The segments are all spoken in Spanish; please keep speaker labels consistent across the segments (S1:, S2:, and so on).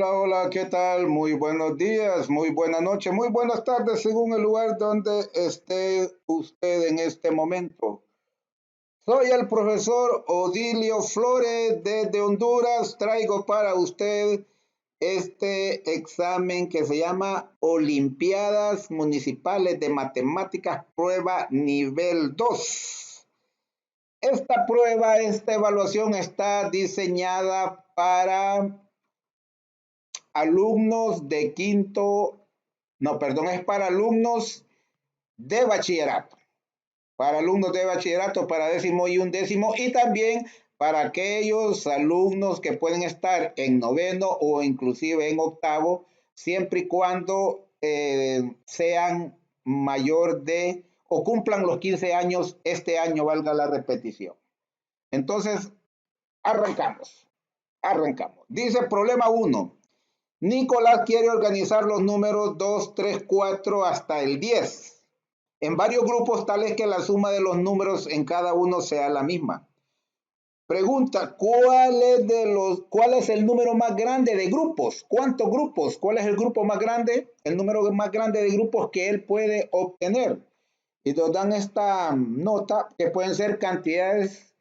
S1: Hola, hola, ¿qué tal? Muy buenos días, muy buena noche, muy buenas tardes, según el lugar donde esté usted en este momento. Soy el profesor Odilio Flores desde Honduras. Traigo para usted este examen que se llama Olimpiadas Municipales de Matemáticas, prueba nivel 2. Esta prueba, esta evaluación está diseñada para alumnos de quinto, no, perdón, es para alumnos de bachillerato, para alumnos de bachillerato, para décimo y undécimo, y también para aquellos alumnos que pueden estar en noveno o inclusive en octavo, siempre y cuando sean mayor de o cumplan los 15 años este año, valga la repetición. Entonces, arrancamos, arrancamos. Dice problema 1. Nicolás quiere organizar los números 2, 3, 4 hasta el 10 en varios grupos tales que la suma de los números en cada uno sea la misma. Pregunta, ¿cuál es el número más grande de grupos? ¿Cuántos grupos? ¿Cuál es el grupo más grande? El número más grande de grupos que él puede obtener. Y nos dan esta nota que pueden ser cantidades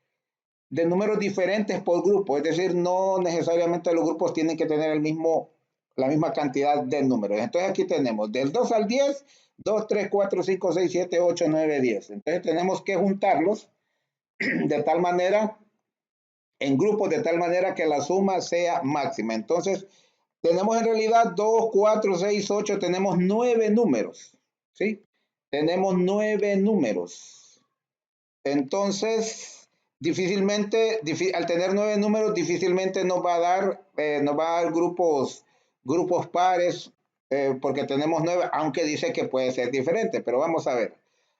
S1: de números diferentes por grupo, es decir, no necesariamente los grupos tienen que tener la misma cantidad de números. Entonces aquí tenemos del 2 al 10, 2, 3, 4, 5, 6, 7, 8, 9, 10. Entonces tenemos que juntarlos de tal manera, en grupos de tal manera que la suma sea máxima. Entonces tenemos en realidad 2, 4, 6, 8, tenemos 9 números, ¿sí? Tenemos 9 números. Entonces, difícilmente, al tener 9 números, difícilmente nos va a dar grupos pares, porque tenemos 9, aunque dice que puede ser diferente, pero vamos a ver.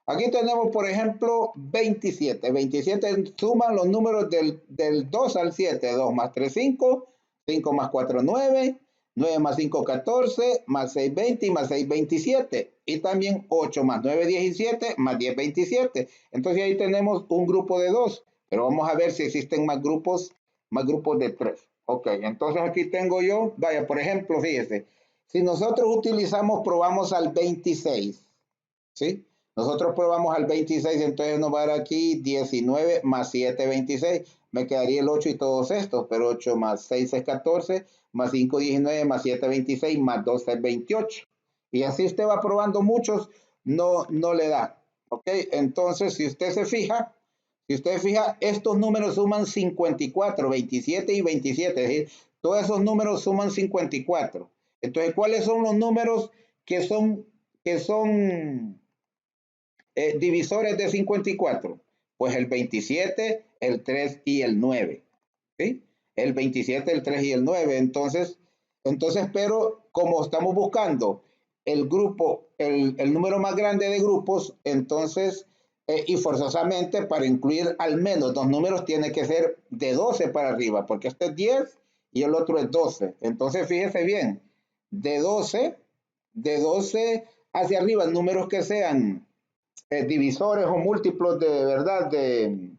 S1: Aquí tenemos, por ejemplo, 27. 27 suman los números del 2 al 7. 2 más 3, 5. 5 más 4, 9. 9 más 5, 14, más 6, 20 y más 6, 27. Y también 8 más 9, 17, más 10, 27. Entonces ahí tenemos un grupo de 2, pero vamos a ver si existen más grupos de 3. Ok, entonces aquí tengo yo, vaya, por ejemplo, fíjese, si nosotros probamos al 26, ¿sí? Nosotros probamos al 26, entonces nos va a dar aquí 19 más 7, 26. Me quedaría el 8 y todos estos, pero 8 más 6 es 14, más 5, 19, más 7, 26, más 12 es 28. Y así usted va probando muchos, no le da. ¿Ok? Entonces, si usted fija, estos números suman 54, 27 y 27. Es decir, todos esos números suman 54. Entonces, ¿cuáles son los números que son divisores de 54? Pues el 27, el 3 y el 9. ¿Sí? El 27, el 3 y el 9. Entonces, pero como estamos buscando el número más grande de grupos, entonces, y forzosamente para incluir al menos dos números tiene que ser de 12 para arriba, porque este es 10 y el otro es 12. Entonces, fíjese bien, de 12, de 12 hacia arriba, números que sean divisores o múltiplos de verdad de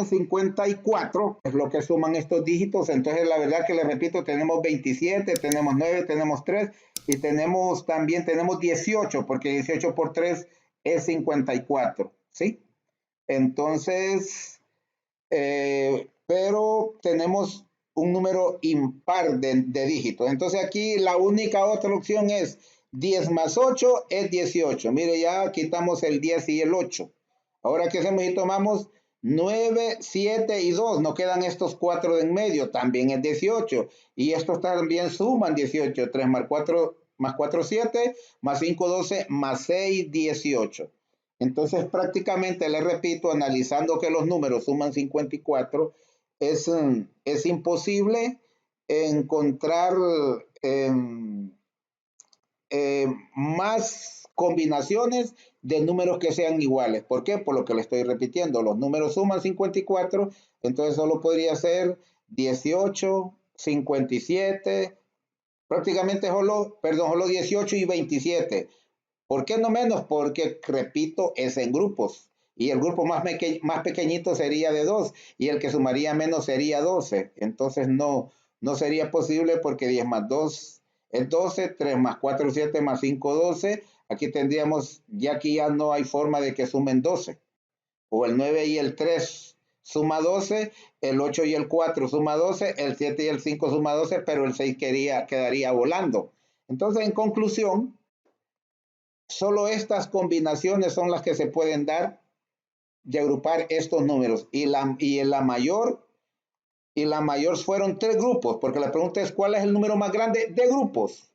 S1: 54 es lo que suman estos dígitos. Entonces la verdad que les repito, tenemos 27, tenemos 9, tenemos 3 y tenemos 18, porque 18 por 3 es 54, ¿sí? Entonces, pero tenemos un número impar de dígitos. Entonces aquí la única otra opción es 10 más 8 es 18. Mire, ya quitamos el 10 y el 8. Ahora, ¿qué hacemos? Y tomamos 9, 7 y 2. No quedan estos 4 de en medio. También es 18. Y estos también suman 18. 3 más 4, 7. Más 5, 12. Más 6, 18. Entonces, prácticamente, le repito, analizando que los números suman 54, es imposible encontrar eh, más combinaciones de números que sean iguales. ¿Por qué? Por lo que le estoy repitiendo. Los números suman 54, entonces solo podría ser 18, 57, prácticamente solo 18 y 27. ¿Por qué no menos? Porque, repito, es en grupos. Y el grupo más pequeñito sería de 2 y el que sumaría menos sería 12. Entonces no sería posible porque 10 más 2 es 12, 3 más 4 7 más 5 12. Aquí tendríamos, ya aquí ya no hay forma de que sumen 12. O el 9 y el 3 suma 12, el 8 y el 4 suma 12, el 7 y el 5 suma 12, pero el 6 quedaría volando. Entonces, en conclusión, solo estas combinaciones son las que se pueden dar de agrupar estos números. Y la mayor fueron 3 grupos, porque la pregunta es ¿cuál es el número más grande de grupos?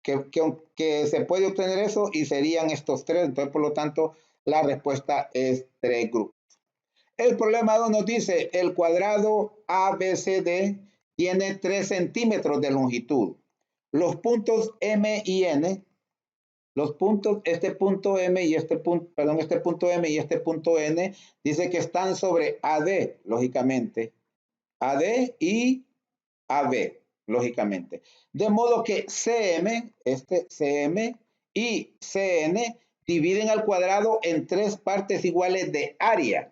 S1: Que se puede obtener eso y serían estos 3. Entonces, por lo tanto, la respuesta es 3 grupos. El problema 2 nos dice el cuadrado ABCD tiene 3 centímetros de longitud. Los puntos M y N, los puntos, este punto M y este punto, perdón, este punto M y este punto N, dice que están sobre AD, lógicamente. AD y AB, lógicamente. De modo que CM, este CM y CN dividen al cuadrado en 3 partes iguales de área.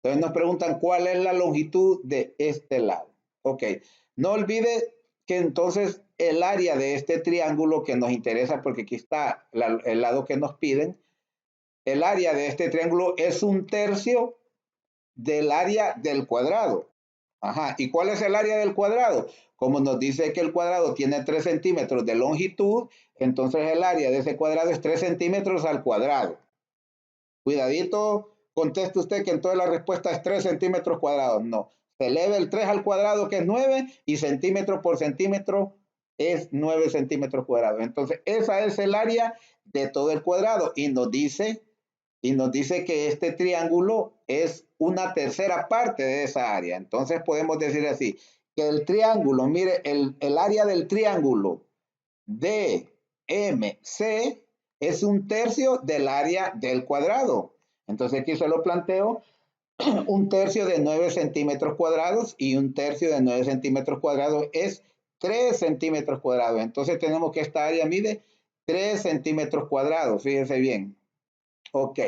S1: Entonces nos preguntan cuál es la longitud de este lado. Ok, no olvide que entonces el área de este triángulo que nos interesa, porque aquí está el lado que nos piden, el área de este triángulo es 1/3 del área del cuadrado. Ajá, ¿y cuál es el área del cuadrado? Como nos dice que el cuadrado tiene 3 centímetros de longitud, entonces el área de ese cuadrado es 3 centímetros al cuadrado. Cuidadito, conteste usted que entonces la respuesta es 3 centímetros cuadrados. No, se eleva el 3 al cuadrado que es 9 y centímetro por centímetro es 9 centímetros cuadrados. Entonces esa es el área de todo el cuadrado y nos dice que este triángulo es una tercera parte de esa área. Entonces podemos decir así, que el triángulo, mire, el área del triángulo DMC es 1/3 del área del cuadrado. Entonces aquí se lo planteo, 1/3 de 9 centímetros cuadrados y 1/3 de 9 centímetros cuadrados es 3 centímetros cuadrados. Entonces tenemos que esta área mide 3 centímetros cuadrados, fíjense bien. Ok.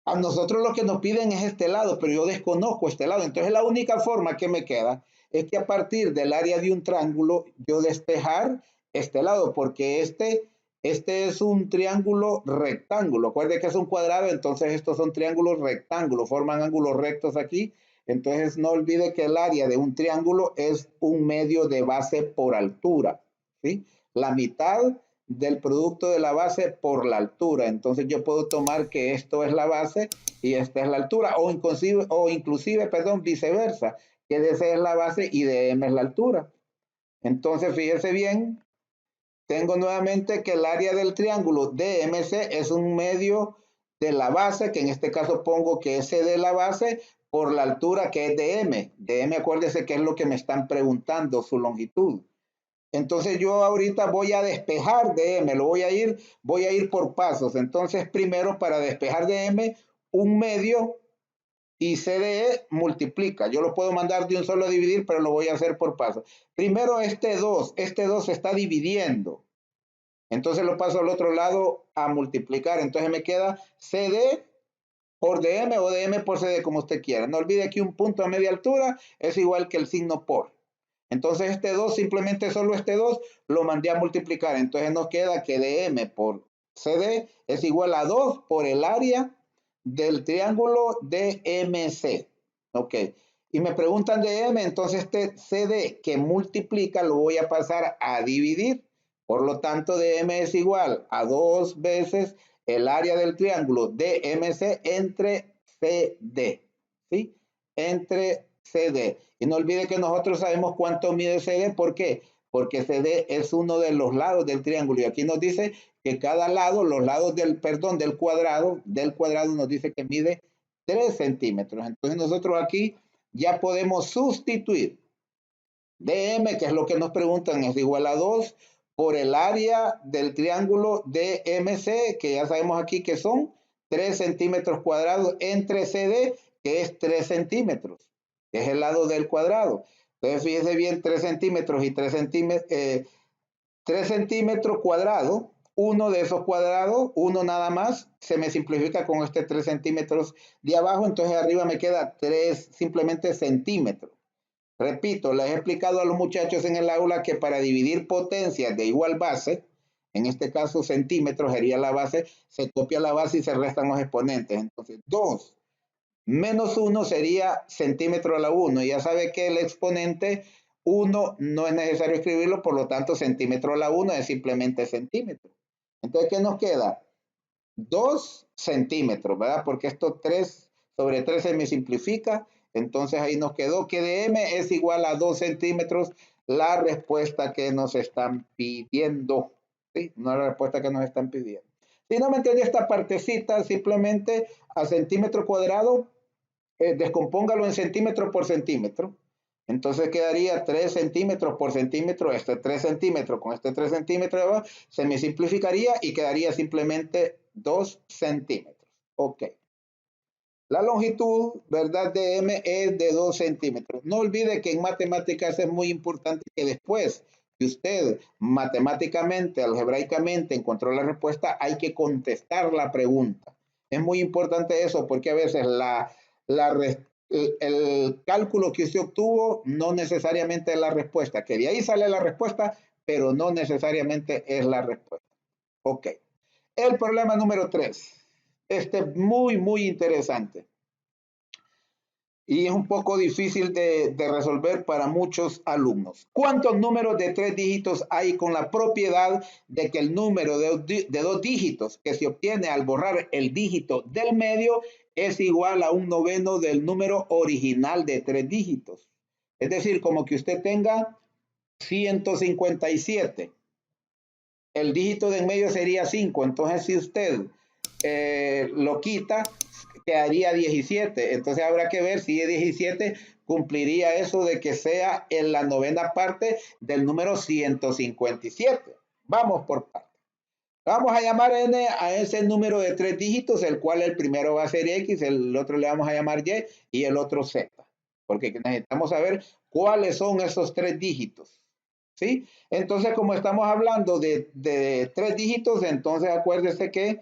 S1: A nosotros lo que nos piden es este lado, pero yo desconozco este lado. Entonces la única forma que me queda es que a partir del área de un triángulo yo despejar este lado, porque este es un triángulo rectángulo. Acuérdense que es un cuadrado, entonces estos son triángulos rectángulos, forman ángulos rectos aquí. Entonces no olvide que el área de un triángulo es un medio de base por altura, ¿sí? La mitad del producto de la base por la altura. Entonces yo puedo tomar que esto es la base y esta es la altura, o inclusive, perdón, viceversa, que de C es la base y de M es la altura. Entonces fíjese bien, tengo nuevamente que el área del triángulo DMC es un medio de la base, que en este caso pongo que es C de la base, por la altura que es de M. De M, acuérdese que es lo que me están preguntando, su longitud. Entonces yo ahorita voy a despejar de M, voy a ir por pasos. Entonces primero para despejar de M, un medio y C de E multiplica. Yo lo puedo mandar de un solo a dividir, pero lo voy a hacer por pasos. Primero este 2 se está dividiendo. Entonces lo paso al otro lado a multiplicar. Entonces me queda CD por DM o DM por CD, como usted quiera. No olvide que un punto a media altura es igual que el signo por. Entonces este 2, simplemente solo este 2, lo mandé a multiplicar. Entonces nos queda que DM por CD es igual a 2 por el área del triángulo DMC. Ok. Y me preguntan de M, entonces este CD que multiplica lo voy a pasar a dividir. Por lo tanto, DM es igual a 2 veces el área del triángulo DMC entre CD. ¿Sí? Entre CD. Y no olvide que nosotros sabemos cuánto mide CD. ¿Por qué? Porque CD es uno de los lados del triángulo. Y aquí nos dice que cada lado, los lados del cuadrado nos dice que mide 3 centímetros. Entonces nosotros aquí ya podemos sustituir DM, que es lo que nos preguntan, es igual a 2 por el área del triángulo DMC, que ya sabemos aquí que son 3 centímetros cuadrados entre CD, que es 3 centímetros, que es el lado del cuadrado. Entonces, fíjese bien, 3 centímetros y 3 centímetros, 3 centímetros cuadrados, uno de esos cuadrados, uno nada más, se me simplifica con este 3 centímetros de abajo, entonces arriba me queda 3 simplemente centímetros. Repito, les he explicado a los muchachos en el aula que para dividir potencias de igual base, en este caso centímetros sería la base, se copia la base y se restan los exponentes. Entonces, 2 menos 1 sería centímetro a la 1. Ya sabe que el exponente 1 no es necesario escribirlo, por lo tanto, centímetro a la 1 es simplemente centímetro. Entonces, ¿qué nos queda? 2 centímetros, ¿verdad? Porque esto 3 sobre 3 se me simplifica. Entonces ahí nos quedó que de m es igual a 2 centímetros la respuesta que nos están pidiendo. ¿Sí? No la respuesta que nos están pidiendo. Si no me entiende esta partecita, simplemente a centímetro cuadrado, descompóngalo en centímetro por centímetro. Entonces quedaría 3 centímetros por centímetro, este 3 centímetros con este 3 centímetros, se me simplificaría y quedaría simplemente 2 centímetros. Ok. La longitud, ¿verdad? De M es de 2 centímetros. No olvide que en matemáticas es muy importante que después que usted matemáticamente, algebraicamente encontró la respuesta, hay que contestar la pregunta. Es muy importante eso porque a veces el cálculo que usted obtuvo no necesariamente es la respuesta, que de ahí sale la respuesta, pero no necesariamente es la respuesta. Ok. El problema número 3. Este es muy, muy interesante. Y es un poco difícil de resolver para muchos alumnos. ¿Cuántos números de 3 dígitos hay con la propiedad de que el número de 2 dígitos que se obtiene al borrar el dígito del medio es igual a un noveno del número original de 3 dígitos? Es decir, como que usted tenga 157. El dígito de en medio sería 5. Entonces, si usted lo quita, quedaría 17. Entonces, habrá que ver si es 17, cumpliría eso de que sea en la novena parte del número 157. Vamos por partes. Vamos a llamar n a ese número de 3 dígitos, el cual el primero va a ser x, el otro le vamos a llamar y y el otro z. Porque necesitamos saber cuáles son esos 3 dígitos. ¿Sí? Entonces, como estamos hablando de 3 dígitos, entonces acuérdese que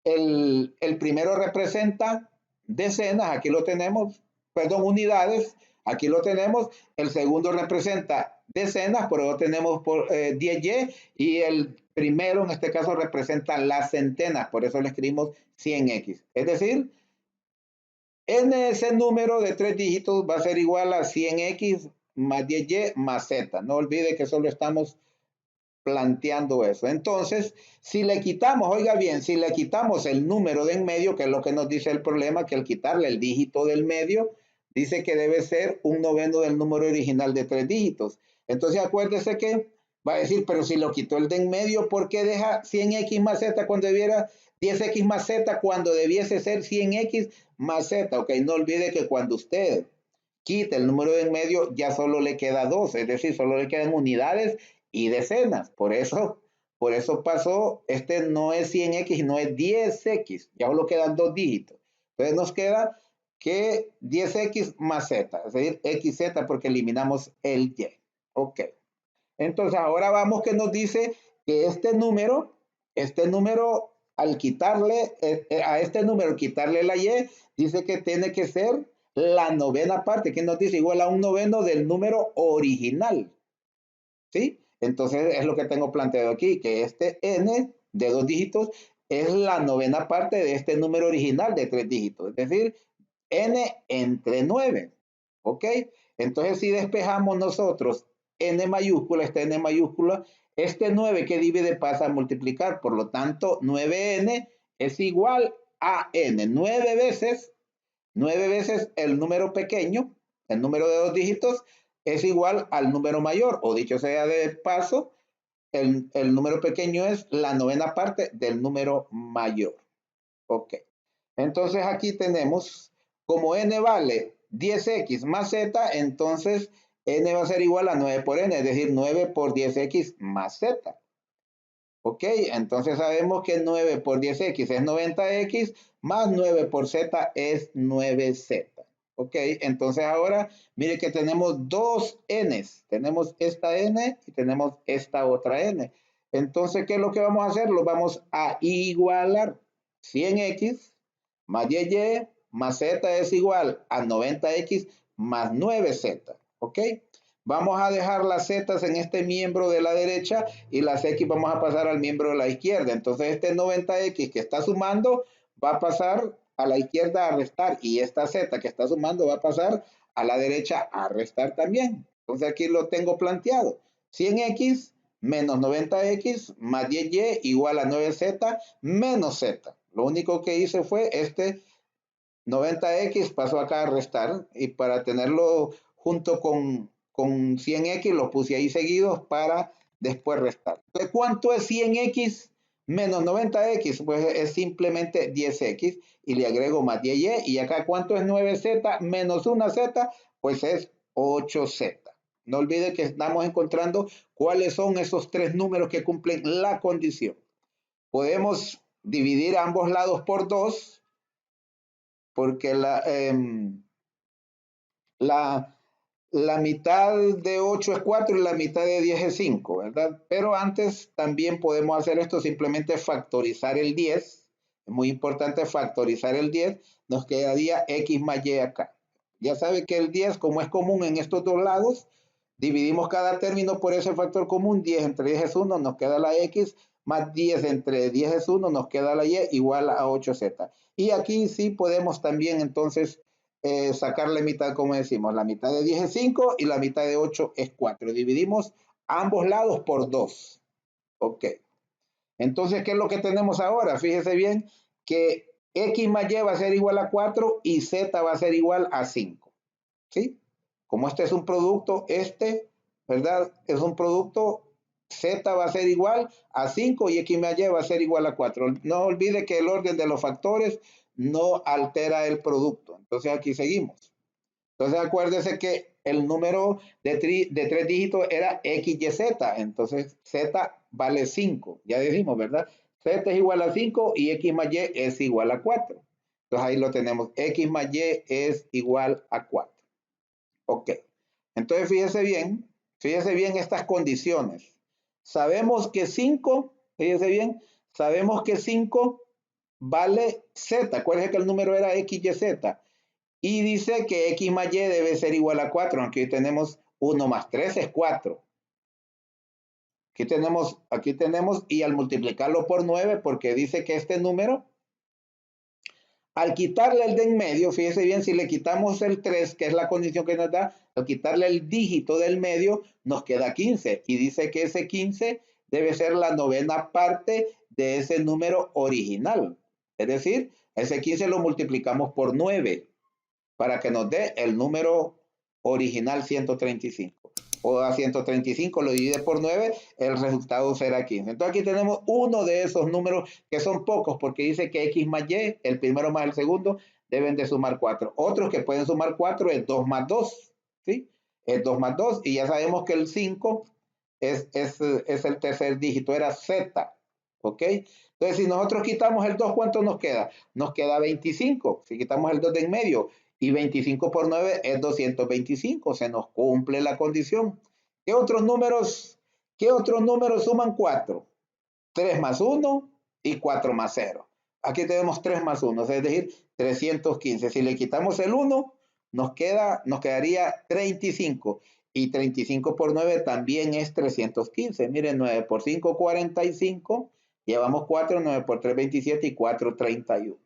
S1: el primero representa decenas, aquí lo tenemos, perdón, unidades, aquí lo tenemos. El segundo representa decenas, por eso tenemos por 10y, y el primero en este caso representa las centenas, por eso le escribimos 100x. Es decir, n ese número de 3 dígitos va a ser igual a 100x más 10y más z. No olvide que solo estamos planteando eso. Entonces, si le quitamos, oiga bien, si le quitamos el número de en medio, que es lo que nos dice el problema, que al quitarle el dígito del medio, dice que debe ser un noveno del número original de 3 dígitos. Entonces, acuérdese que va a decir, pero si lo quitó el de en medio, ¿por qué deja 100x más z cuando debiera 10x más z cuando debiese ser 100x más z? Ok, no olvide que cuando usted quita el número de en medio, ya solo le queda 2, es decir, solo le quedan unidades y decenas. Por eso pasó, este no es 100x, no es 10x, ya solo quedan 2 dígitos. Entonces nos queda que 10x más z, es decir, xz porque eliminamos el y. Ok. Entonces ahora vamos que nos dice que este número al quitarle, a este número quitarle la y, dice que tiene que ser la novena parte, que nos dice igual a un noveno del número original. ¿Sí? Entonces es lo que tengo planteado aquí, que este n de 2 dígitos es la novena parte de este número original de 3 dígitos, es decir, n entre 9. ¿Ok? Entonces si despejamos nosotros n mayúscula, este 9 que divide pasa a multiplicar, por lo tanto 9n es igual a n, 9 veces el número pequeño, el número de 2 dígitos, es igual al número mayor, o dicho sea de paso, el número pequeño es la novena parte del número mayor. Ok. Entonces aquí tenemos, como n vale 10x más z, entonces n va a ser igual a 9 por n, es decir, 9 por 10x más z. Ok, entonces sabemos que 9 por 10x es 90x, más 9 por z es 9z. Ok, entonces ahora mire que tenemos dos n's. Tenemos esta n y tenemos esta otra n. Entonces, ¿qué es lo que vamos a hacer? Lo vamos a igualar. 100x más y más z es igual a 90x más 9z. ¿ok? Vamos a dejar las zetas en este miembro de la derecha y las X vamos a pasar al miembro de la izquierda. Entonces este 90X que está sumando va a pasar a la izquierda a restar y esta Z que está sumando va a pasar a la derecha a restar también. Entonces aquí lo tengo planteado. 100X menos 90X más 10Y igual a 9Z menos Z. Lo único que hice fue este 90X pasó acá a restar y para tenerlo junto con 100X lo puse ahí seguidos para después restar. Entonces, ¿cuánto es 100X menos 90X? Pues es simplemente 10X y le agrego más 10Y. Y acá, ¿cuánto es 9Z menos 1Z? Pues es 8Z. No olvide que estamos encontrando cuáles son esos tres números que cumplen la condición. Podemos dividir ambos lados por 2 porque la mitad de 8 es 4 y la mitad de 10 es 5, ¿verdad? Pero antes también podemos hacer esto, simplemente factorizar el 10. Es muy importante factorizar el 10. Nos quedaría X más Y acá. Ya sabe que el 10, como es común en estos dos lados, dividimos cada término por ese factor común. 10 entre 10 es 1, nos queda la X, más 10 entre 10 es 1, nos queda la Y igual a 8Z. Y aquí sí podemos también entonces sacar la mitad, como decimos, la mitad de 10 es 5 y la mitad de 8 es 4. Dividimos ambos lados por 2. Ok. Entonces, ¿qué es lo que tenemos ahora? Fíjese bien que X más Y va a ser igual a 4 y Z va a ser igual a 5. ¿Sí? Como este es un producto, ¿verdad? Es un producto, Z va a ser igual a 5 y X más Y va a ser igual a 4. No olvide que el orden de los factores no altera el producto. Entonces aquí seguimos. Entonces acuérdese que el número de 3 dígitos era XYZ. Entonces Z vale 5. Ya decimos, ¿verdad? Z es igual a 5 y X más Y es igual a 4. Entonces ahí lo tenemos. X más Y es igual a 4. Ok. Entonces fíjese bien estas condiciones. Sabemos que 5, fíjese bien, sabemos que 5 vale Z. Acuérdense que el número era XYZ. Y dice que X más Y debe ser igual a 4. Aquí tenemos 1 más 3 es 4. Aquí tenemos, y al multiplicarlo por 9, porque dice que este número, al quitarle el de en medio, fíjese bien, si le quitamos el 3, que es la condición que nos da, al quitarle el dígito del medio, nos queda 15. Y dice que ese 15 debe ser la novena parte de ese número original. Es decir, ese 15 lo multiplicamos por 9 para que nos dé el número original 135. O a 135 lo divide por 9, el resultado será 15. Entonces aquí tenemos uno de esos números que son pocos porque dice que X más Y, el primero más el segundo, deben de sumar 4. Otros que pueden sumar 4 es 2 más 2, ¿sí? Es 2 más 2 y ya sabemos que el 5 es el tercer dígito, era Z, ¿ok? Entonces si nosotros quitamos el 2, ¿cuánto nos queda? Nos queda 25, si quitamos el 2 de en medio, y 25 por 9 es 225. Se nos cumple la condición. ¿Qué otros números suman 4? 3 más 1 y 4 más 0. Aquí tenemos 3 más 1, es decir, 315. Si le quitamos el 1, nos quedaría 35. Y 35 por 9 también es 315. Miren, 9 por 5, 45. Llevamos 4, 9 por 3, 27 y 4, 31.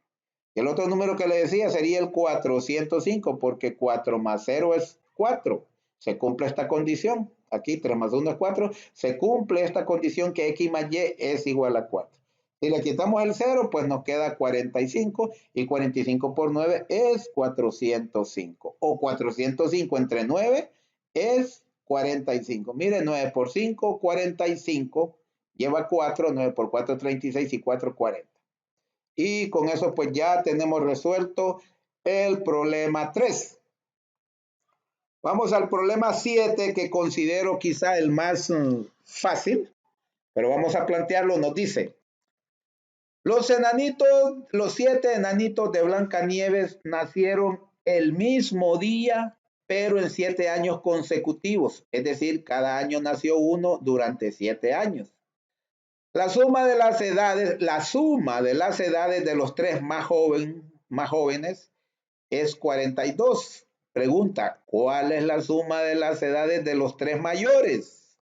S1: El otro número que le decía sería el 405, porque 4 más 0 es 4. Se cumple esta condición. Aquí 3 más 1 es 4. Se cumple esta condición que X más Y es igual a 4. Si le quitamos el 0, pues nos queda 45. Y 45 por 9 es 405. O 405 entre 9 es 45. Miren, 9 por 5, 45. Lleva 4. 9 por 4, 36 y 4, 40. Y con eso pues ya tenemos resuelto el problema 3. Vamos al problema 7 que considero quizá el más fácil, pero vamos a plantearlo. Nos dice, los 7 enanitos de Blancanieves nacieron el mismo día, pero en 7 años consecutivos. Es decir, cada año nació uno durante 7 años. La suma de las edades de los tres más jóvenes es 42. Pregunta, ¿cuál es la suma de las edades de los tres mayores?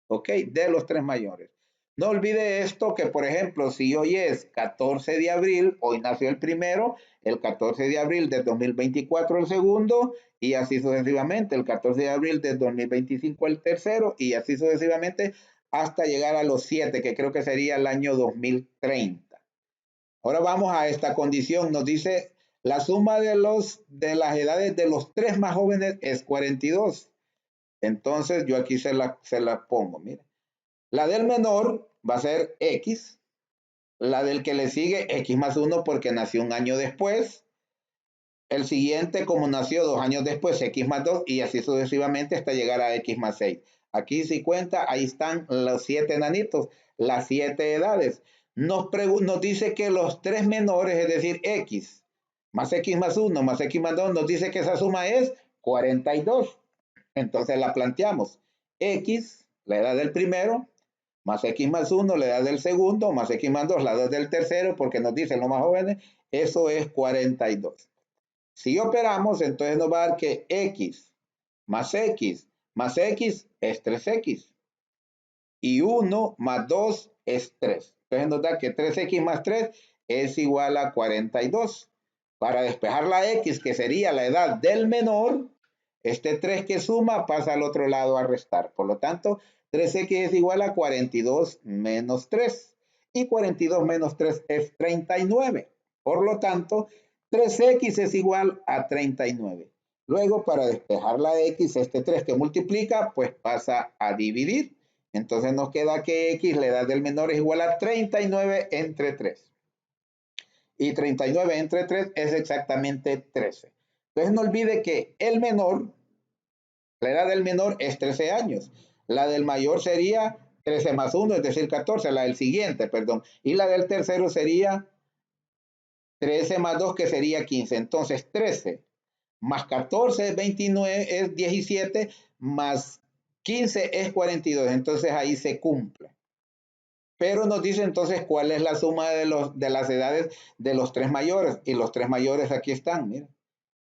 S1: ¿Ok? De los tres mayores. No olvide esto que, por ejemplo, si hoy es 14 de abril, hoy nació el primero, el 14 de abril de 2024 el segundo, y así sucesivamente, el 14 de abril de 2025 el tercero, y así sucesivamente hasta llegar a los 7, que creo que sería el año 2030. Ahora vamos a esta condición. Nos dice la suma de las edades de los tres más jóvenes es 42. Entonces yo aquí se la pongo. Mire. La del menor va a ser X. La del que le sigue X más 1 porque nació un año después. El siguiente, como nació 2 años después, X más 2 y así sucesivamente hasta llegar a X más 6. Aquí si cuenta, ahí están los 7 enanitos, las 7 edades. Nos dice que los tres menores, es decir, X más X más 1 más X más 2, nos dice que esa suma es 42. Entonces la planteamos. X, la edad del primero, más X más 1, la edad del segundo, más X más 2, la edad del tercero, porque nos dicen los más jóvenes, eso es 42. Si operamos, entonces nos va a dar que X más X es 3X. Y 1 más 2 es 3. Entonces nos da que 3X más 3 es igual a 42. Para despejar la X, que sería la edad del menor, este 3 que suma pasa al otro lado a restar. Por lo tanto, 3X es igual a 42 menos 3. Y 42 menos 3 es 39. Por lo tanto, 3X es igual a 39. Luego, para despejar la X, este 3 que multiplica, pues pasa a dividir. Entonces nos queda que X, la edad del menor, es igual a 39 entre 3. Y 39 entre 3 es exactamente 13. Entonces no olvide que el menor, la edad del menor es 13 años. La del mayor sería 13 más 1, es decir, 14. La del siguiente, perdón. Y la del tercero sería 13 más 2, que sería 15. Entonces 13 más 14 es 29, es 17, más 15 es 42. Entonces ahí se cumple. Pero nos dice entonces cuál es la suma de las edades de los tres mayores. Y los tres mayores aquí están, mira.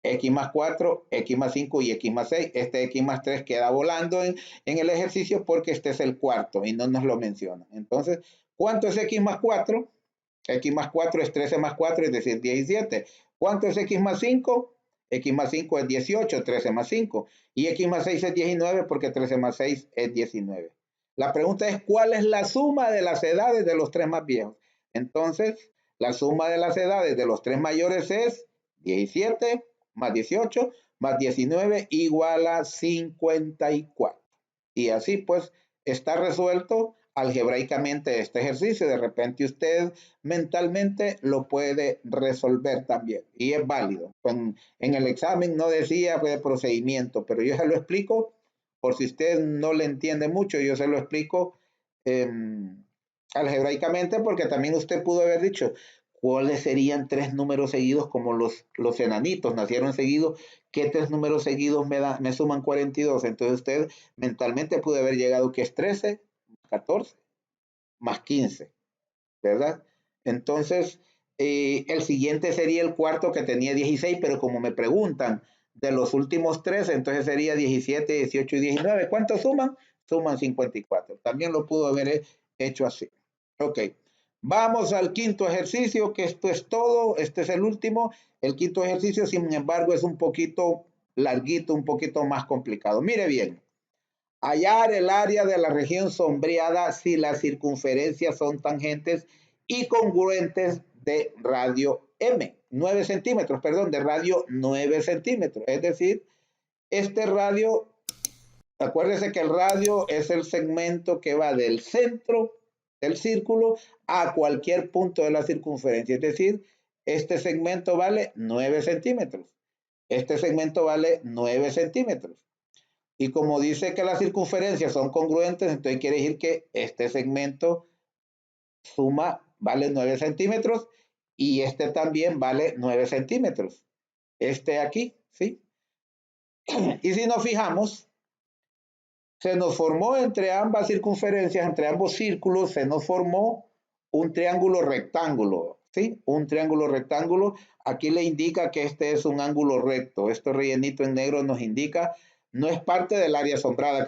S1: X más 4, X más 5 y X más 6. Este X más 3 queda volando en el ejercicio porque este es el cuarto y no nos lo menciona. Entonces, ¿cuánto es X más 4? X más 4 es 13 más 4, es decir, 17. ¿Cuánto es X más 5? X más 5 es 18, 13 más 5. Y X más 6 es 19 porque 13 más 6 es 19. La pregunta es, ¿cuál es la suma de las edades de los tres más viejos? Entonces, la suma de las edades de los tres mayores es 17 más 18 más 19 igual a 54. Y así pues está resuelto algebraicamente este ejercicio. De repente usted mentalmente lo puede resolver también y es válido. En el examen no decía pues, procedimiento, pero yo se lo explico por si usted no le entiende mucho, yo se lo explico eh, algebraicamente porque también usted pudo haber dicho cuáles serían tres números seguidos como los enanitos nacieron seguidos, qué tres números seguidos me suman 42. Entonces usted mentalmente pudo haber llegado que es 13, 14, más 15, ¿verdad? Entonces, el siguiente sería el cuarto que tenía 16, pero como me preguntan de los últimos tres, entonces sería 17, 18 y 19. ¿Cuántos suman? Suman 54. También lo pudo haber hecho así. Ok. Vamos al quinto ejercicio, que esto es todo. Este es el último. El quinto ejercicio, sin embargo, es un poquito larguito, un poquito más complicado. Mire bien. Hallar el área de la región sombreada si las circunferencias son tangentes y congruentes de radio M, 9 centímetros, perdón, de radio 9 centímetros. Es decir, este radio, acuérdese que el radio es el segmento que va del centro del círculo a cualquier punto de la circunferencia. Es decir, este segmento vale 9 centímetros. Este segmento vale 9 centímetros. Y como dice que las circunferencias son congruentes, entonces quiere decir que este segmento vale 9 centímetros y este también vale 9 centímetros. Este aquí, ¿sí? Y si nos fijamos, se nos formó entre ambas circunferencias, entre ambos círculos, se nos formó un triángulo rectángulo. ¿sí? Un triángulo rectángulo. Aquí le indica que este es un ángulo recto. Este rellenito en negro nos indica, no es parte del área sombreada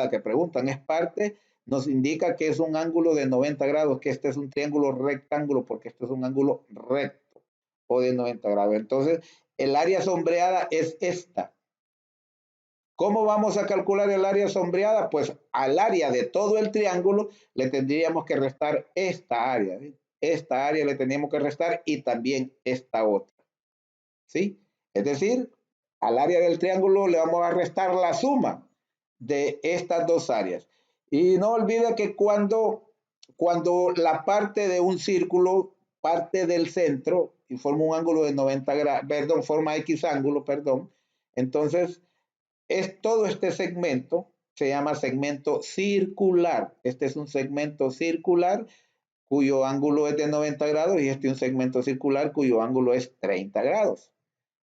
S1: que preguntan, es parte, nos indica que es un ángulo de 90 grados, que este es un triángulo rectángulo, porque este es un ángulo recto o de 90 grados. Entonces, el área sombreada es esta. ¿Cómo vamos a calcular el área sombreada? Pues al área de todo el triángulo le tendríamos que restar esta área. ¿Sí? Esta área le tendríamos que restar y también esta otra. ¿Sí? Es decir, al área del triángulo le vamos a restar la suma de estas dos áreas. Y no olvide que cuando la parte de un círculo parte del centro y forma un ángulo de 90 grados, perdón, forma X ángulo, perdón, entonces todo este segmento se llama segmento circular. Este es un segmento circular cuyo ángulo es de 90 grados y este es un segmento circular cuyo ángulo es 30 grados.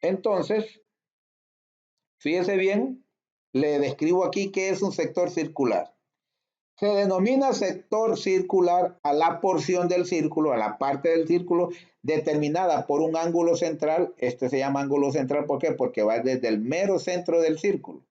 S1: Entonces, fíjese bien, le describo aquí qué es un sector circular. Se denomina sector circular a la porción del círculo, a la parte del círculo determinada por un ángulo central. Este se llama ángulo central, ¿por qué? Porque va desde el mero centro del círculo,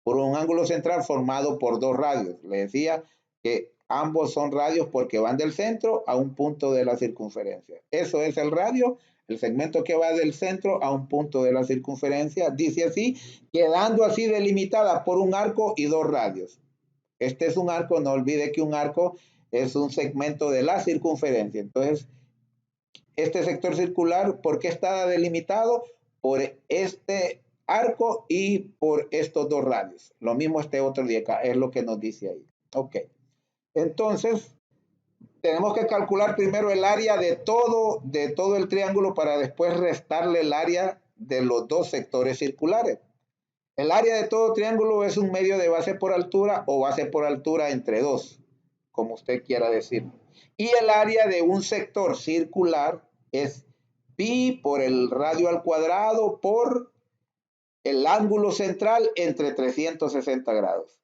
S1: por un ángulo central formado por dos radios. Le decía que ambos son radios porque van del centro a un punto de la circunferencia. Eso es el radio, el segmento que va del centro a un punto de la circunferencia, dice así, quedando así delimitada por un arco y dos radios. Este es un arco, no olvide que un arco es un segmento de la circunferencia. Entonces, este sector circular, ¿por qué está delimitado? Por este arco y por estos dos radios. Lo mismo este otro de acá, es lo que nos dice ahí. Ok. Entonces, tenemos que calcular primero el área de todo el triángulo para después restarle el área de los dos sectores circulares. El área de todo triángulo es un medio de base por altura o base por altura entre dos, como usted quiera decirlo. Y el área de un sector circular es pi por el radio al cuadrado por el ángulo central entre 360 grados.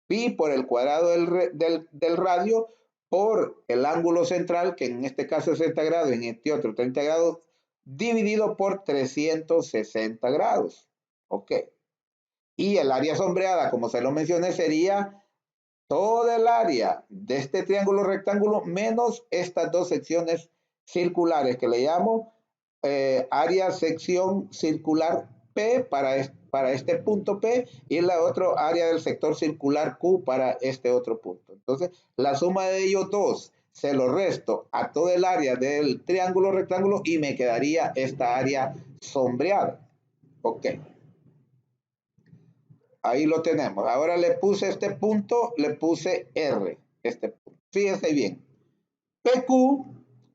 S1: Pi por el cuadrado del radio por el ángulo central, que en este caso es 60 grados, en este otro 30 grados, dividido por 360 grados. Ok. Y el área sombreada, como se lo mencioné, sería toda el área de este triángulo rectángulo menos estas dos secciones circulares que le llamo área sección circular P para este punto P y la otra área del sector circular Q para este otro punto. Entonces, la suma de ellos dos se lo resto a todo el área del triángulo rectángulo y me quedaría esta área sombreada. Ok. Ahí lo tenemos. Ahora le puse este punto, le puse R. Este punto. Fíjense bien. PQ,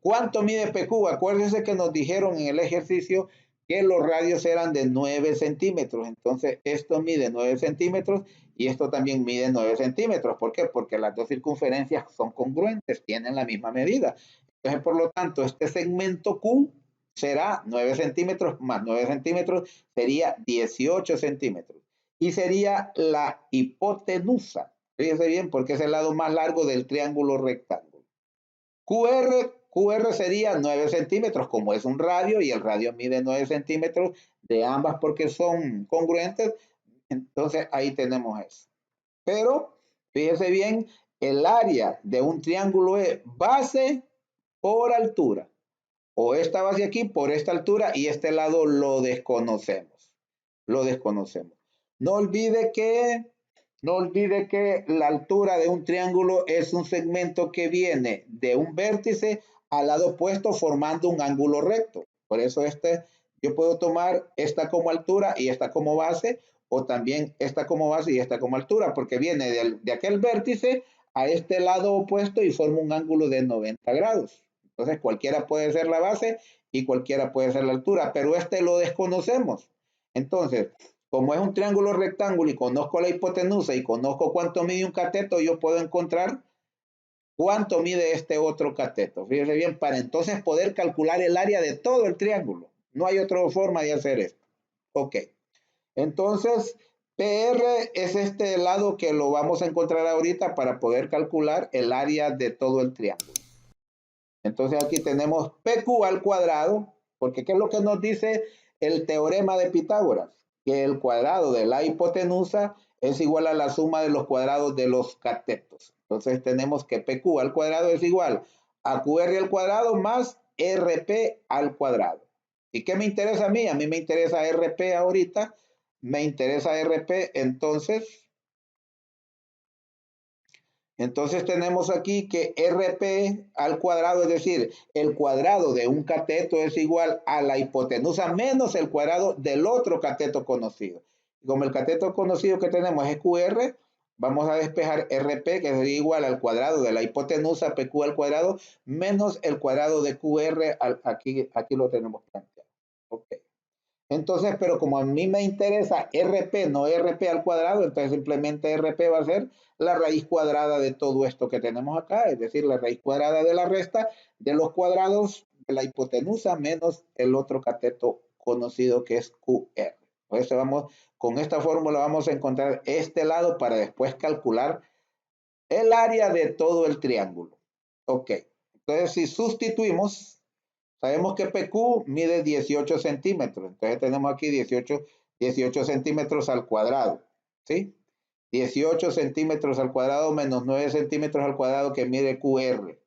S1: ¿cuánto mide PQ? Acuérdense que nos dijeron en el ejercicio que los radios eran de 9 centímetros. Entonces, esto mide 9 centímetros y esto también mide 9 centímetros. ¿Por qué? Porque las dos circunferencias son congruentes, tienen la misma medida. Entonces, por lo tanto, este segmento Q será 9 centímetros más 9 centímetros, sería 18 centímetros. Y sería la hipotenusa. Fíjense bien, porque es el lado más largo del triángulo rectángulo. QR sería 9 centímetros, como es un radio y el radio mide 9 centímetros de ambas porque son congruentes. Entonces ahí tenemos eso. Pero fíjese bien, el área de un triángulo es base por altura. O esta base aquí por esta altura y este lado lo desconocemos. Lo desconocemos. No olvide que la altura de un triángulo es un segmento que viene de un vértice al lado opuesto formando un ángulo recto. Por eso yo puedo tomar esta como altura y esta como base, o también esta como base y esta como altura, porque viene de aquel vértice a este lado opuesto y forma un ángulo de 90 grados. Entonces cualquiera puede ser la base y cualquiera puede ser la altura, pero este lo desconocemos. Entonces, como es un triángulo rectángulo y conozco la hipotenusa y conozco cuánto mide un cateto, yo puedo encontrar cuánto mide este otro cateto. Fíjense bien, para entonces poder calcular el área de todo el triángulo. No hay otra forma de hacer esto. Ok. Entonces, PR es este lado que lo vamos a encontrar ahorita para poder calcular el área de todo el triángulo. Entonces aquí tenemos PQ al cuadrado, porque ¿qué es lo que nos dice el teorema de Pitágoras? Que el cuadrado de la hipotenusa es igual a la suma de los cuadrados de los catetos. Entonces tenemos que PQ al cuadrado es igual a QR al cuadrado más RP al cuadrado. ¿Y qué me interesa a mí? A mí me interesa RP ahorita, me interesa RP, entonces tenemos aquí que RP al cuadrado, es decir, el cuadrado de un cateto es igual a la hipotenusa menos el cuadrado del otro cateto conocido. Como el cateto conocido que tenemos es QR, vamos a despejar RP, que sería igual al cuadrado de la hipotenusa PQ al cuadrado menos el cuadrado de QR, aquí lo tenemos planteado. Ok. Entonces, pero como a mí me interesa RP, no RP al cuadrado, entonces simplemente RP va a ser la raíz cuadrada de todo esto que tenemos acá, es decir, la raíz cuadrada de la resta de los cuadrados de la hipotenusa menos el otro cateto conocido que es QR. Por eso con esta fórmula vamos a encontrar este lado para después calcular el área de todo el triángulo. Ok, entonces si sustituimos, sabemos que PQ mide 18 centímetros. Entonces tenemos aquí 18 centímetros al cuadrado. ¿Sí? 18 centímetros al cuadrado menos 9 centímetros al cuadrado que mide QR.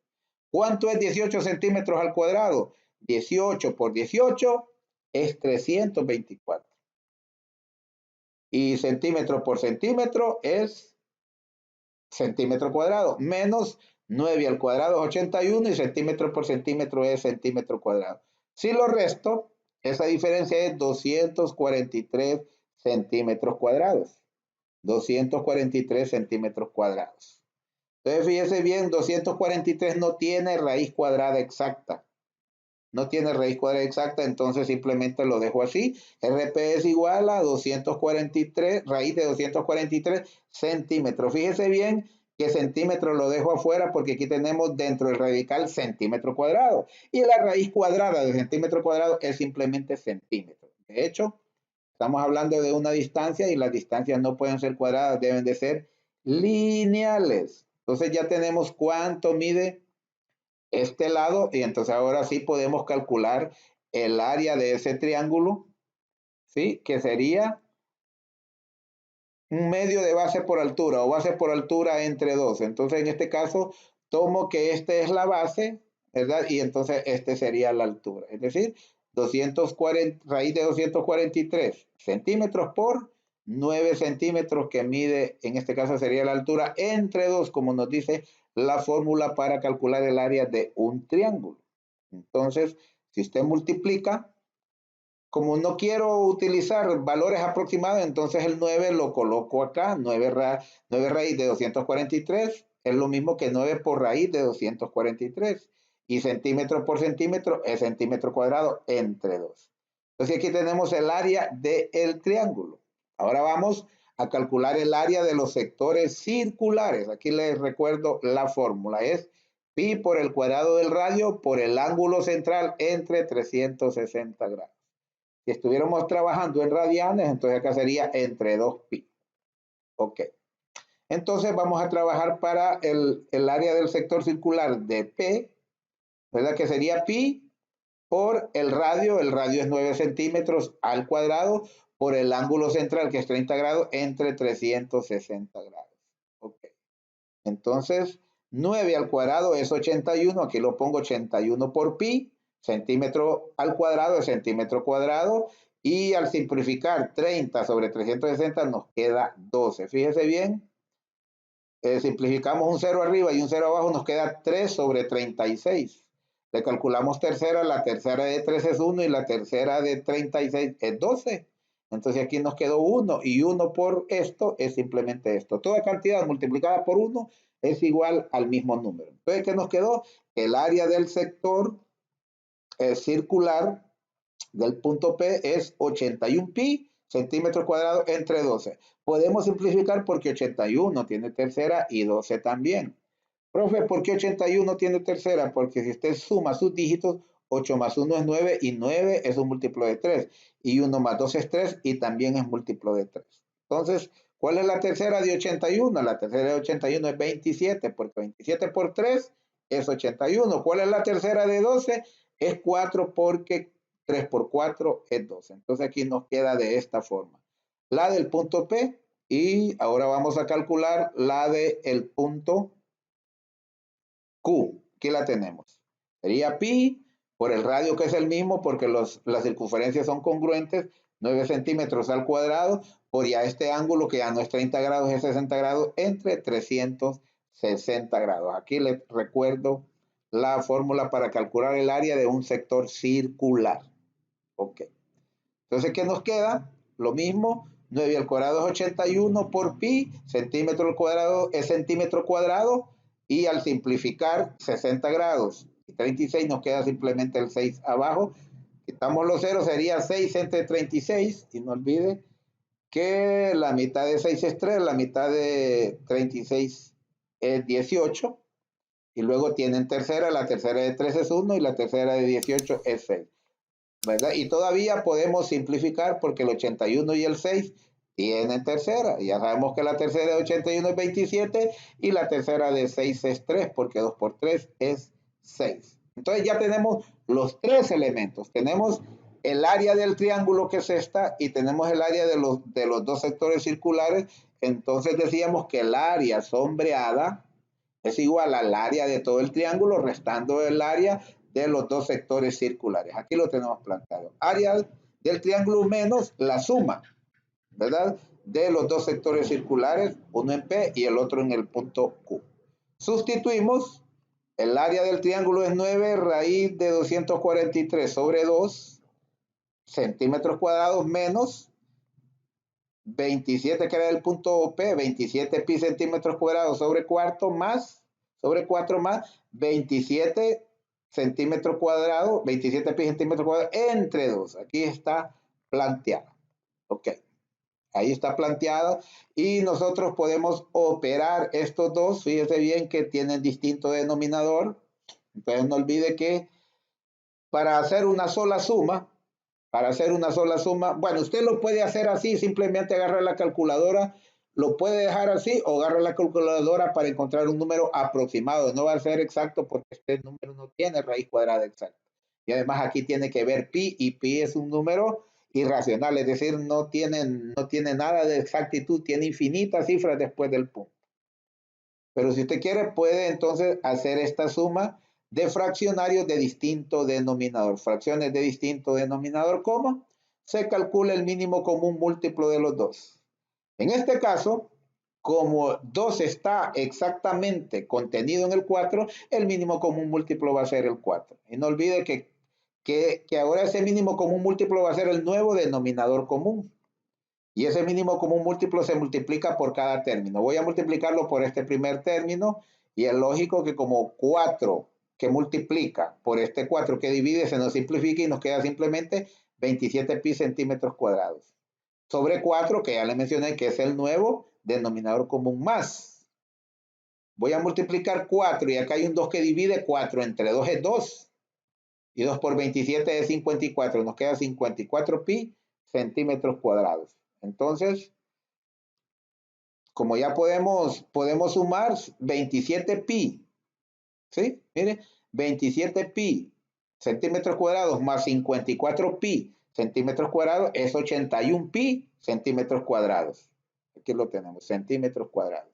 S1: ¿Cuánto es 18 centímetros al cuadrado? 18 por 18 es 324. Y centímetro por centímetro es centímetro cuadrado, menos 9 al cuadrado es 81 y centímetro por centímetro es centímetro cuadrado. Si lo resto, esa diferencia es 243 centímetros cuadrados. 243 centímetros cuadrados. Entonces, fíjese bien, 243 no tiene raíz cuadrada exacta. No tiene raíz cuadrada exacta, entonces simplemente lo dejo así. RP es igual a 243, raíz de 243 centímetros. Fíjese bien que centímetro lo dejo afuera porque aquí tenemos dentro del radical centímetro cuadrado. Y la raíz cuadrada de centímetro cuadrado es simplemente centímetro. De hecho, estamos hablando de una distancia y las distancias no pueden ser cuadradas, deben de ser lineales. Entonces ya tenemos cuánto mide este lado y entonces ahora sí podemos calcular el área de ese triángulo, ¿sí? Que sería un medio de base por altura o base por altura entre dos. Entonces en este caso tomo que este es la base, ¿verdad? Y entonces este sería la altura. Es decir, 240, raíz de 243 centímetros por 9 centímetros que mide, en este caso sería la altura entre dos, como nos dice la fórmula para calcular el área de un triángulo. Entonces, si usted multiplica, como no quiero utilizar valores aproximados, entonces el 9 lo coloco acá. 9 raíz de 243 es lo mismo que 9 por raíz de 243. Y centímetro por centímetro es centímetro cuadrado entre 2. Entonces aquí tenemos el área del triángulo. Ahora vamos a calcular el área de los sectores circulares. Aquí les recuerdo la fórmula. Es pi por el cuadrado del radio por el ángulo central entre 360 grados. Si estuviéramos trabajando en radianes, entonces acá sería entre 2pi. Ok. Entonces vamos a trabajar para el área del sector circular de P, ¿verdad? Que sería pi por el radio es 9 centímetros al cuadrado, por el ángulo central, que es 30 grados, entre 360 grados. Ok. Entonces, 9 al cuadrado es 81, aquí lo pongo 81 por pi, centímetro al cuadrado es centímetro cuadrado, y al simplificar 30 sobre 360 nos queda 12. Fíjese bien, simplificamos un 0 arriba y un 0 abajo, nos queda 3 sobre 36. Le calculamos tercera, la tercera de 3 es 1 y la tercera de 36 es 12. Entonces aquí nos quedó 1 y 1 por esto es simplemente esto. Toda cantidad multiplicada por 1 es igual al mismo número. Entonces, ¿qué nos quedó? El área del sector circular del punto P es 81 pi centímetros cuadrados entre 12. Podemos simplificar porque 81 tiene tercera y 12 también. Profe, ¿por qué 81 tiene tercera? Porque si usted suma sus dígitos, 8 más 1 es 9 y 9 es un múltiplo de 3. Y 1 más 2 es 3 y también es múltiplo de 3. Entonces, ¿cuál es la tercera de 81? La tercera de 81 es 27, porque 27 por 3 es 81. ¿Cuál es la tercera de 12? Es 4 porque 3 por 4 es 12. Entonces aquí nos queda de esta forma. La del punto P y ahora vamos a calcular la del punto Q. Aquí la tenemos. Sería pi por el radio que es el mismo porque las circunferencias son congruentes, 9 centímetros al cuadrado, por ya este ángulo que ya no es 30 grados, es 60 grados, entre 360 grados. Aquí les recuerdo la fórmula para calcular el área de un sector circular. Ok. Entonces, ¿qué nos queda? Lo mismo, 9 al cuadrado es 81 por pi, centímetro al cuadrado es centímetro cuadrado, y al simplificar 60 grados y 36 nos queda simplemente el 6 abajo. Quitamos los ceros, sería 6 entre 36, y no olvide que la mitad de 6 es 3, la mitad de 36 es 18, y luego tienen tercera, la tercera de 3 es 1 y la tercera de 18 es 6. ¿Verdad? Y todavía podemos simplificar porque el 81 y el 6 tienen tercera. Ya sabemos que la tercera de 81 es 27 y la tercera de 6 es 3 porque 2 por 3 es 6. Entonces ya tenemos los tres elementos. Tenemos el área del triángulo que es esta y tenemos el área de los dos sectores circulares. Entonces decíamos que el área sombreada es igual al área de todo el triángulo restando el área de los dos sectores circulares. Aquí lo tenemos planteado. Área del triángulo menos la suma, ¿verdad? De los dos sectores circulares, uno en P y el otro en el punto Q. Sustituimos, el área del triángulo es 9 raíz de 243 sobre 2 centímetros cuadrados menos 27 que era el punto P, 27 pi centímetros cuadrados sobre 4 más, sobre 4 más 27 centímetros cuadrados, 27 pi centímetros cuadrados entre 2. Aquí está planteado. Ok, ahí está planteado y nosotros podemos operar estos dos. Fíjese bien que tienen distinto denominador. Entonces no olvide que para hacer una sola suma, bueno, usted lo puede hacer así, simplemente agarra la calculadora, lo puede dejar así o agarra la calculadora para encontrar un número aproximado. No va a ser exacto porque este número no tiene raíz cuadrada exacta. Y además aquí tiene que ver pi y pi es un número irracional, es decir, no tiene nada de exactitud, tiene infinitas cifras después del punto. Pero si usted quiere, puede entonces hacer esta suma de fraccionarios de distinto denominador. Fracciones de distinto denominador, ¿cómo? Se calcula el mínimo común múltiplo de los dos. En este caso, como 2 está exactamente contenido en el 4, el mínimo común múltiplo va a ser el 4. Y no olvide que ahora ese mínimo común múltiplo va a ser el nuevo denominador común. Y ese mínimo común múltiplo se multiplica por cada término. Voy a multiplicarlo por este primer término y es lógico que como 4 que multiplica por este 4 que divide se nos simplifica y nos queda simplemente 27 pi centímetros cuadrados. Sobre 4 que ya le mencioné que es el nuevo denominador común más. Voy a multiplicar 4 y acá hay un 2 que divide 4 entre 2 es 2. Y 2 por 27 es 54. Nos queda 54 pi centímetros cuadrados. Entonces, como ya podemos sumar 27 pi, ¿sí? Mire, 27 pi centímetros cuadrados más 54 pi centímetros cuadrados es 81 pi centímetros cuadrados. Aquí lo tenemos, centímetros cuadrados.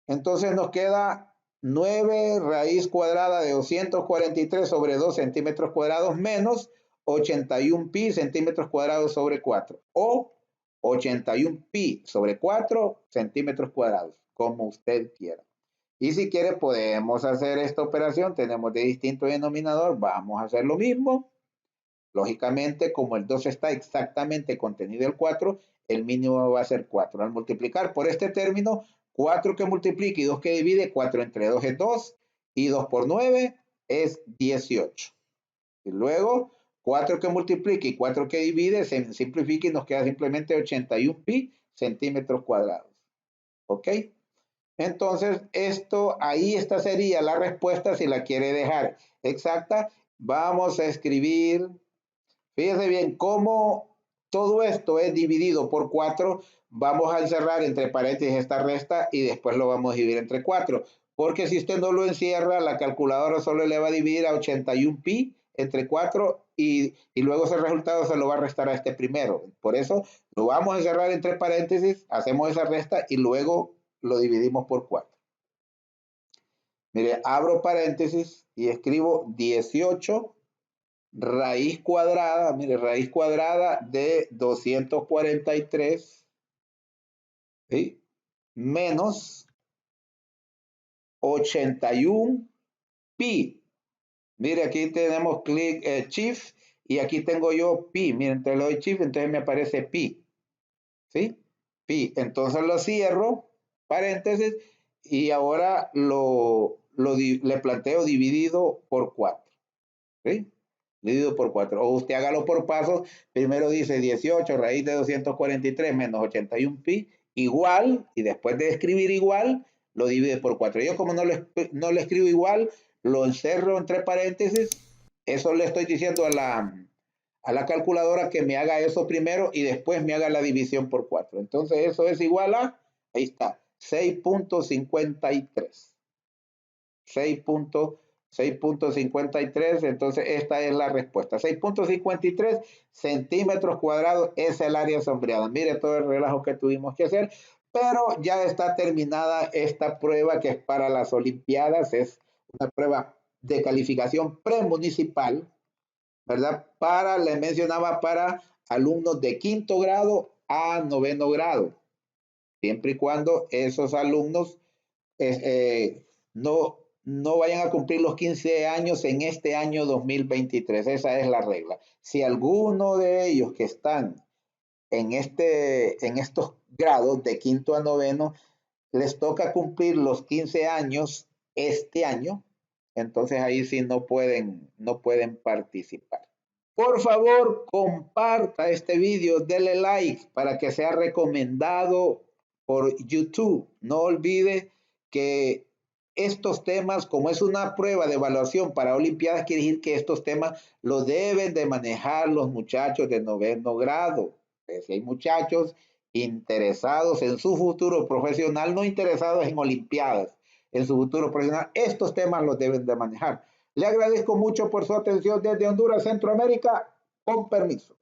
S1: Entonces nos queda 9 raíz cuadrada de 243 sobre 2 centímetros cuadrados menos 81 pi centímetros cuadrados sobre 4 o 81 pi sobre 4 centímetros cuadrados, como usted quiera. Y si quiere podemos hacer esta operación, tenemos de distinto denominador, vamos a hacer lo mismo. Lógicamente, como el 2 está exactamente contenido el 4, el mínimo va a ser 4. Al multiplicar por este término, 4 que multiplica y 2 que divide, 4 entre 2 es 2 y 2 por 9 es 18. Y luego 4 que multiplica y 4 que divide se simplifica y nos queda simplemente 81 pi centímetros cuadrados. ¿Ok? Entonces, esta sería la respuesta si la quiere dejar exacta. Vamos a escribir, fíjese bien, cómo todo esto es dividido por 4. Vamos a encerrar entre paréntesis esta resta y después lo vamos a dividir entre 4. porque si usted no lo encierra, la calculadora solo le va a dividir a 81 pi entre 4 y luego ese resultado se lo va a restar a este primero. Por eso lo vamos a cerrar entre paréntesis, hacemos esa resta y luego lo dividimos por 4. Mire, abro paréntesis y escribo 18 raíz cuadrada, mire, raíz cuadrada de 243, ¿sí? Menos 81 pi. Mire, aquí tenemos clic shift y aquí tengo yo pi. Miren, entonces le doy shift, entonces me aparece pi. ¿Sí? Pi. Entonces lo cierro, paréntesis, y ahora le planteo dividido por 4. ¿Sí? Dividido por 4. O usted hágalo por pasos. Primero dice 18 raíz de 243 menos 81 pi igual, y después de escribir igual, lo divide por 4. Yo como no le escribo igual, lo encerro entre paréntesis. Eso le estoy diciendo a la calculadora que me haga eso primero y después me haga la división por 4. Entonces eso es igual a, ahí está, 6.53. 6.53, entonces esta es la respuesta. 6.53 centímetros cuadrados es el área sombreada. Mire todo el relajo que tuvimos que hacer, pero ya está terminada esta prueba que es para las Olimpiadas, es una prueba de calificación premunicipal, ¿verdad? Le mencionaba, para alumnos de 5º grado a 9º grado, siempre y cuando esos alumnos no vayan a cumplir los 15 años en este año 2023. Esa es la regla. Si alguno de ellos que están en estos grados de 5º a 9º les toca cumplir los 15 años este año, entonces ahí sí no pueden participar. Por favor, comparta este video, dele like para que sea recomendado por YouTube. No olvide que estos temas, como es una prueba de evaluación para Olimpiadas, quiere decir que estos temas los deben de manejar los muchachos de 9º grado. Si hay muchachos interesados en su futuro profesional, no interesados en Olimpiadas, en su futuro profesional, estos temas los deben de manejar. Le agradezco mucho por su atención desde Honduras, Centroamérica. Con permiso.